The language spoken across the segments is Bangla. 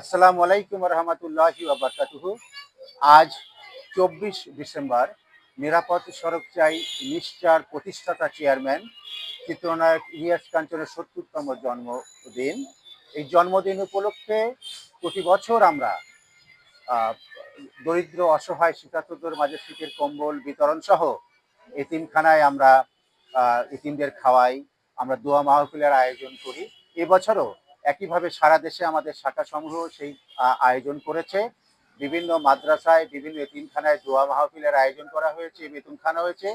আসসালামু আলাইকুম রহমতুল্লাহি ওয়াবারাকাতুহু। আজ 24 ডিসেম্বর, নিরাপদ সড়ক চাই নিষ্ঠার প্রতিষ্ঠাতা চেয়ারম্যান চিত্রনায়ক ইলিয়াস কাঞ্চনের ৭০তম জন্মদিন। এই জন্মদিন উপলক্ষে প্রতি বছর আমরা আহ, দরিদ্র অসহায় শীতার্তদের মাঝে শীতের কম্বল বিতরণ সহ এতিমখানায় আমরা এতিমদের খাওয়াই, আমরা দোয়া মাহফিলের আয়োজন করি। এবছরও একইভাবে সারা দেশে আমাদের শাখা সমূহ সেই আয়োজন করেছে। বিভিন্ন মাদ্রাসায়, বিভিন্ন এতিমখানায় দোয়া মাহফিলের আয়োজন করা হয়েছে, এতিমখানা হয়েছে।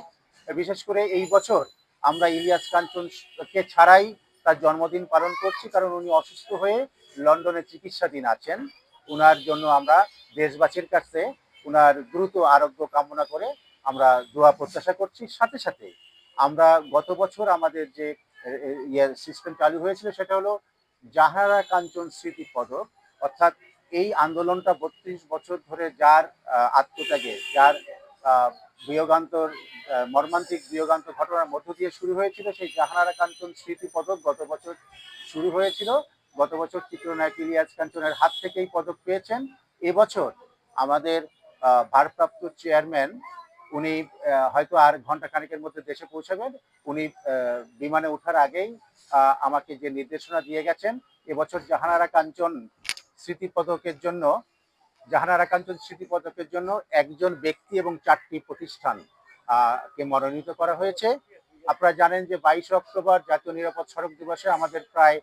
বিশেষ করে এই বছর আমরা ইলিয়াস কাঞ্চনকে ছাড়াই তার জন্মদিন পালন করছি, কারণ উনি অসুস্থ হয়ে লন্ডনে চিকিৎসাধীন আছেন। উনার জন্য আমরা দেশবাসীর কাছে উনার দ্রুত আরোগ্য কামনা করে আমরা দোয়া প্রত্যাশা করছি। সাথে সাথে আমরা গত বছর আমাদের যে সিস্টেম চালু হয়েছিল সেটা হলো জাহানারা কাঞ্চন স্মৃতি পদক। অর্থাৎ এই আন্দোলনটা ৩২ বছর ধরে যার আত্মত্যাগে, যার বিয়োগান্তর মর্মান্তিক বিয়োগান্ত ঘটনার মধ্য দিয়ে শুরু হয়েছিল, সেই জাহানারা কাঞ্চন স্মৃতি পদক গত বছর শুরু হয়েছিল। গত বছর চিত্রনায়ক ইলিয়াস কাঞ্চনের হাত থেকেই পদক পেয়েছেন। এবছর আমাদের ভারপ্রাপ্ত চেয়ারম্যান, উনি হয়তো আর ঘন্টা খানেকের মধ্যে দেশে পৌঁছাবেন। উনি বিমানে ওঠার আগেই আমাকে যে নির্দেশনা দিয়ে গেছেন, এবছর জাহানারা কাঞ্চন স্মৃতি পদকের জন্য জাহানারা কাঞ্চন স্মৃতি পদকের জন্য একজন ব্যক্তি এবং 4টি প্রতিষ্ঠান কে মনোনীত করা হয়েছে। আপনারা জানেন যে 22 অক্টোবর জাতীয় নিরাপদ সড়ক দিবসে আমাদের প্রায়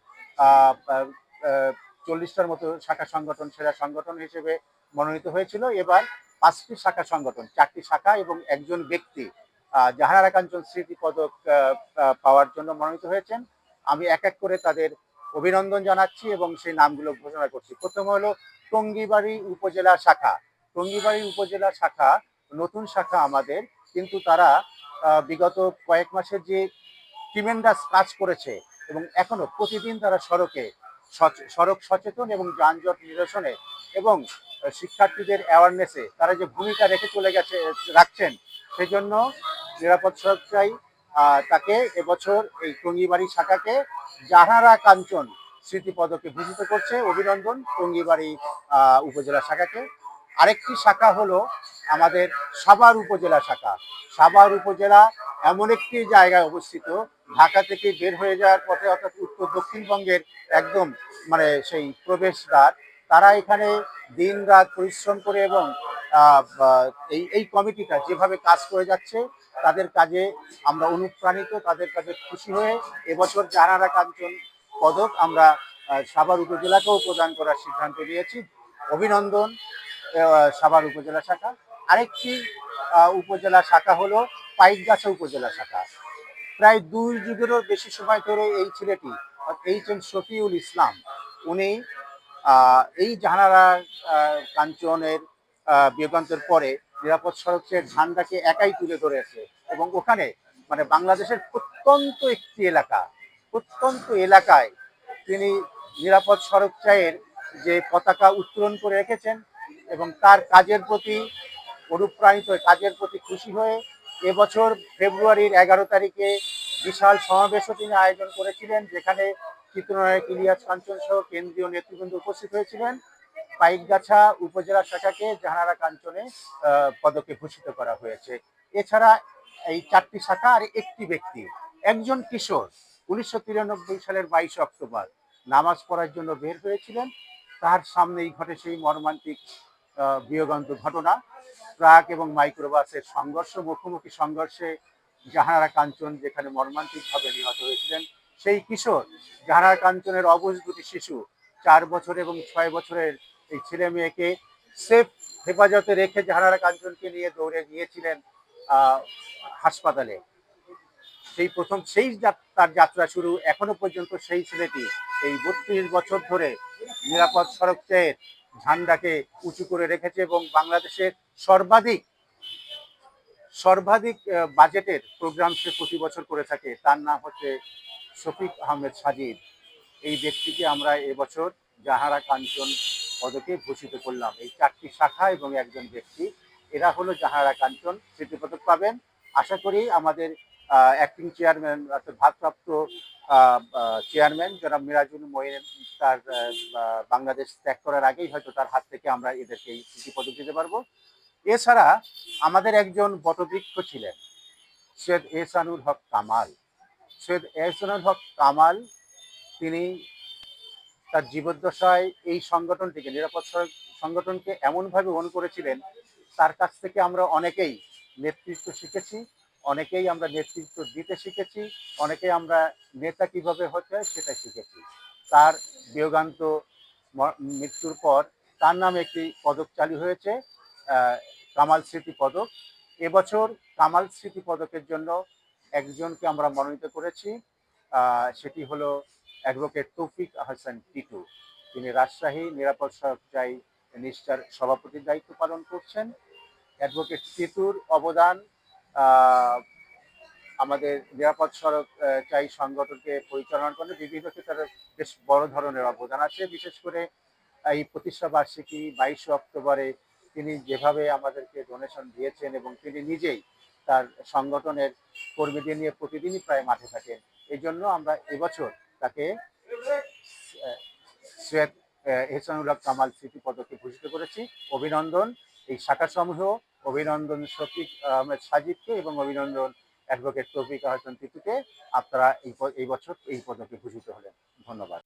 40টার মতো শাখা সংগঠন সেরা সংগঠন হিসেবে মনোনীত হয়েছিল। এবার 5টি শাখা সংগঠন, 4টি শাখা এবং একজন ব্যক্তি জাহানারা কাঞ্চন স্মৃতি পদক পাওয়ার জন্য মনোনীত হয়েছেন। আমি এক এক করে তাদের অভিনন্দন জানাচ্ছি এবং সেই নামগুলো ঘোষণা করছি। প্রথম হলো টঙ্গীবাড়ি উপজেলা শাখা। টঙ্গীবাড়ি উপজেলা শাখা নতুন শাখা আমাদের, কিন্তু তারা বিগত কয়েক মাসের যে ট্রিমেন্ডাস কাজ করেছে এবং এখনো প্রতিদিন তারা সড়ক সচেতন এবং যানজট নিরসনে এবং শিক্ষার্থীদের অ্যাওয়ারনেসে তারা যে ভূমিকা রাখছেন, সেজন্য নিরাপদ সড়ক চাই তাকে এবছর এই টঙ্গীবাড়ি শাখাকে জাহানারা কাঞ্চন স্মৃতি পদকে ভূষিত করছে। অভিনন্দন টঙ্গীবাড়ি উপজেলা শাখাকে। আরেকটি শাখা হলো আমাদের সাভার উপজেলা শাখা। সাভার উপজেলা এমন একটি জায়গায় অবস্থিত, ঢাকা থেকে বের হয়ে যাওয়ার পথে, অর্থাৎ উত্তর দক্ষিণবঙ্গের একদম সেই প্রবেশদ্বার। তারা এখানে দিন রাত পরিশ্রম করে এবং এই কমিটিটা যেভাবে কাজ করে যাচ্ছে, তাদের কাজে আমরা অনুপ্রাণিত, তাদের কাজে খুশি হয়ে এবছর জাহানারা কাঞ্চন পদক আমরা সাভার উপজেলাকেও প্রদান করার সিদ্ধান্ত নিয়েছি। অভিনন্দন সাভার উপজেলা শাখা। আরেকটি উপজেলা শাখা হলো পাইকগাছা উপজেলা শাখা। প্রায় 2 যুগেরও বেশি সময় ধরে এই ছেলেটি, এইচ.এম. শফিউল ইসলাম, উনি এই জাহানারা কাঞ্চনের বিয়োগান্তের পরে নিরাপদ সড়কের ঝান্ডাকে একাই তুলে ধরেছে এবং ওখানে বাংলাদেশের প্রত্যন্ত এলাকায় তিনি নিরাপদ সড়ক চাইয়ের যে পতাকা উত্তোলন করে রেখেছেন এবং তার কাজের প্রতি অনুপ্রাণিত, কাজের প্রতি খুশি হয়ে এবছর ফেব্রুয়ারির 11 তারিখে বিশাল সমাবেশও তিনি আয়োজন করেছিলেন, যেখানে চিত্রনায়ক ইলিয়াস কাঞ্চন সহ কেন্দ্রীয় নেতৃবৃন্দ উপস্থিত হয়েছিলেন। পাইকগাছা উপজেলা শাখাকে জাহানারা কাঞ্চনে পদকে ভূষিত করা হয়েছে। এছাড়া এই 4টি শাখা আর একটি ব্যক্তি, একজন কিশোর 1993 সালের 22 অক্টোবর নামাজ পড়ার জন্য বের হয়েছিলেন। তার সামনেই ঘটে সেই মর্মান্তিক বিয়োগান্ত ঘটনা। ট্রাক এবং মাইক্রোবাসের মুখোমুখি সংঘর্ষে জাহানারা কাঞ্চন যেখানে মর্মান্তিকভাবে নিহত হয়েছিলেন, সেই কিশোর জাহানারা কাঞ্চনের অবুঝ দুটি শিশু, 4 বছর এবং 6 বছরের এই ছেলে মেয়েকে সেফ হেফাজতে রেখে জাহানারা কাঞ্চনকে নিয়ে দৌড়ে গিয়েছিলেন হাসপাতালে। তার যাত্রা শুরু। এখনো পর্যন্ত সেই ছেলেটি এই 32 বছর ধরে নিরাপদ সড়কের ঝান্ডাকে উঁচু করে রেখেছে এবং বাংলাদেশের সর্বাধিক বাজেটের প্রোগ্রাম সে প্রতি বছর করে থাকে। তার নাম হচ্ছে শফিক আহমেদ সাজিদ। এই ব্যক্তিকে আমরা এবছর জাহানারা কাঞ্চন পদকে ভূষিত করলাম। এই 4টি শাখা এবং একজন ব্যক্তি, এরা হলো জাহানারা কাঞ্চন স্মৃতি পদক পাবেন। আশা করি আমাদের অ্যাক্টিং চেয়ারম্যান অর্থাৎ ভারপ্রাপ্ত চেয়ারম্যান জনাব মিরাজুল মঈন তার বাংলাদেশ ত্যাগ করার আগেই হয়তো তার হাত থেকে আমরা এদেরকে এই স্মৃতি পদক দিতে পারবো। এছাড়া আমাদের একজন বটবৃক্ষ ছিলেন সৈয়দ এহসানুল হক কামাল। সৈয়দ এহসানুল হক কামাল তিনি তার জীবদ্দশায় এই সংগঠনটিকে, নিরাপদ সড়ক সংগঠনকে এমনভাবে গ্রহণ করেছিলেন, তার কাছ থেকে আমরা অনেকেই নেতৃত্ব শিখেছি, অনেকেই আমরা নেতৃত্ব দিতে শিখেছি, অনেকেই আমরা নেতা কিভাবে হতে হয় সেটা শিখেছি। তার বিয়োগান্ত মৃত্যুর পর তার নামে একটি পদক চালু হয়েছে, কামাল স্মৃতি পদক। এবছর কামাল স্মৃতি পদকের জন্য একজনকে আমরা মনোনীত করেছি, সেটি হলো অ্যাডভোকেট তৌফিক আহসান টিটু। তিনি রাজশাহী নিরাপদ সড়কচাই নিষ্ঠার সভাপতির দায়িত্ব পালন করছেন। অ্যাডভোকেট টিটুর অবদান আমাদের নিরাপদ সড়ক চাই সংগঠনকে পরিচালনা করে বিভিন্ন ক্ষেত্রে বেশ বড় ধরনের অবদান আছে। বিশেষ করে এই প্রতিষ্ঠা বার্ষিকী 22 অক্টোবরে তিনি যেভাবে আমাদেরকে ডোনেশন দিয়েছেন এবং তিনি নিজেই তার সংগঠনের কর্মীদের নিয়ে প্রতিদিনই প্রায় মাঠে থাকেন। এই জন্য আমরা এবছর তাকে সৈয়দ এহসানুল হক কামাল স্মৃতি পদকে ভূষিত করেছি। অভিনন্দন এই শাখাসমূহ, অভিনন্দন শফিক আহমেদ সাজিদকে এবং অভিনন্দন অ্যাডভোকেট তৌফিক আহসান টিটুকে। আপনারা এই বছর এই পদকে ভূষিত হলেন। ধন্যবাদ।